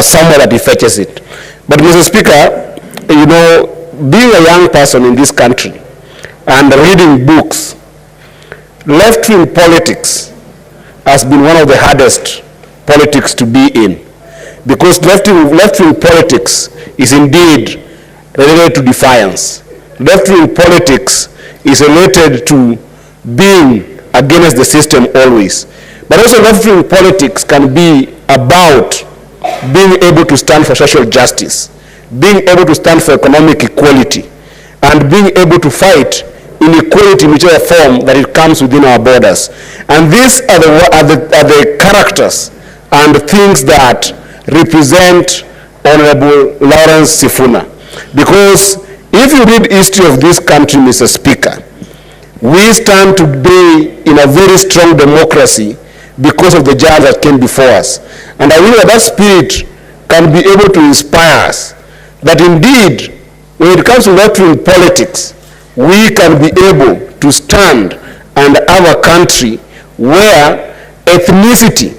somewhere that he fetches it. But Mr. Speaker, you know, being a young person in this country and reading books, left-wing politics has been one of the hardest politics to be in, because left-wing politics is indeed related to defiance. Left-wing politics is related to being against the system always. But also left-wing politics can be about being able to stand for social justice, being able to stand for economic equality, and being able to fight inequality in whichever form that it comes within our borders. And these are the characters and things that represent Honorable Lawrence Sifuna. Because if you read history of this country, Mr. Speaker, we stand today in a very strong democracy because of the giants that came before us. And I believe that spirit can be able to inspire us, that indeed, when it comes to left-wing politics, we can be able to stand and have a country where ethnicity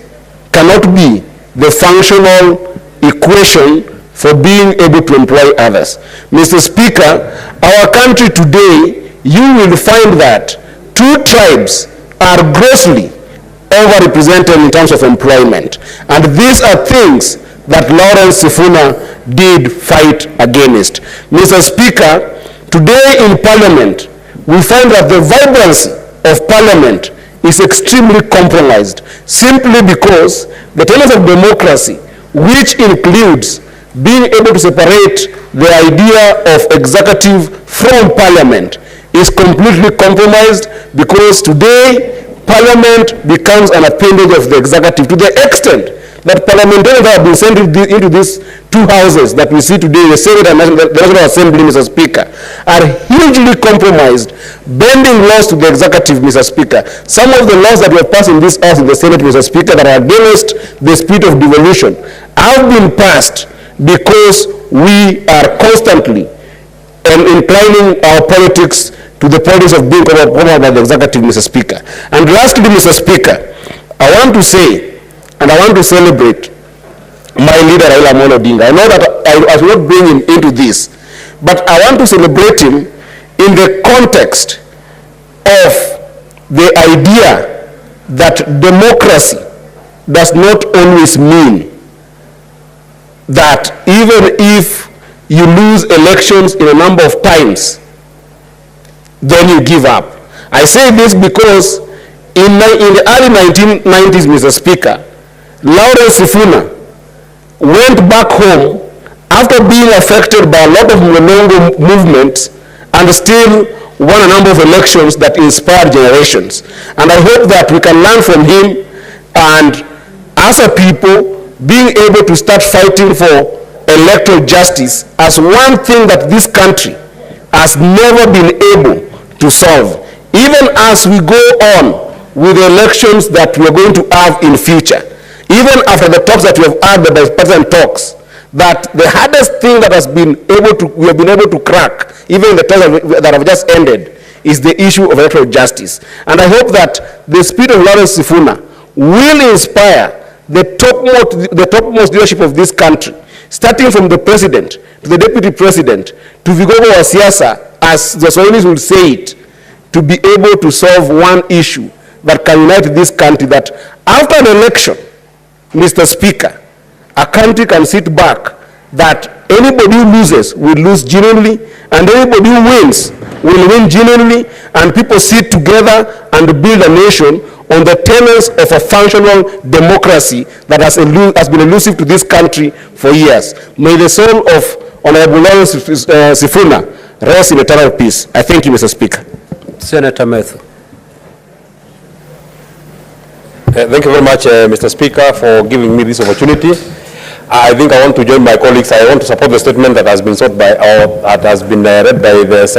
cannot be the functional equation for being able to employ others. Mr. Speaker, our country today, you will find that two tribes are grossly overrepresented in terms of employment. And these are things that Lawrence Sifuna did fight against. Mr. Speaker, today in Parliament, we find that the vibrancy of Parliament is extremely compromised, simply because the tenets of democracy, which includes being able to separate the idea of executive from Parliament, is completely compromised, because today Parliament becomes an appendage of the executive, to the extent that parliamentarians have been sent into these two houses that we see today, the Senate and the National Assembly, Mr. Speaker, are hugely compromised, bending laws to the executive, Mr. Speaker. Some of the laws that were passed in this house in the Senate, Mr. Speaker, that are against the spirit of devolution have been passed because we are constantly inclining our politics to the politics of being covered by the executive, Mr. Speaker. And lastly, Mr. Speaker, I want to say, and I want to celebrate my leader, Raila ODINGA. I know that I will not bring him into this, but I want to celebrate him in the context of the idea that democracy does not always mean that even if you lose elections in a number of times, then you give up. I say this because in the early 1990s, Mr. Speaker, Lawrence Sifuna went back home after being affected by a lot of Mlolongo movements and still won a number of elections that inspired generations. And I hope that we can learn from him, and as a people, being able to start fighting for electoral justice as one thing that this country has never been able to solve. Even as we go on with the elections that we are going to have in future, even after the talks that we have had, the bipartisan talks, that the hardest thing that we have been able to crack, even in the talks that have just ended, is the issue of electoral justice. And I hope that the spirit of Lawrence Sifuna will inspire the topmost leadership of this country, starting from the president to the deputy president to vigogo wa siasa, as the Swahilis will say it, to be able to solve one issue that can unite this country, that after an election, Mr. Speaker, a country can sit back, that anybody who loses will lose genuinely, and anybody who wins will win genuinely, and people sit together and build a nation on the tenets of a functional democracy that has been elusive to this country for years. May the soul of Honorable Lawrence Sifuna rest in eternal peace. I thank you, Mr. Speaker. Senator Methu. Thank you very much, Mr. Speaker, for giving me this opportunity. I think I want to join my colleagues. I want to support the statement that has been sought by, or that has been read by the Senate.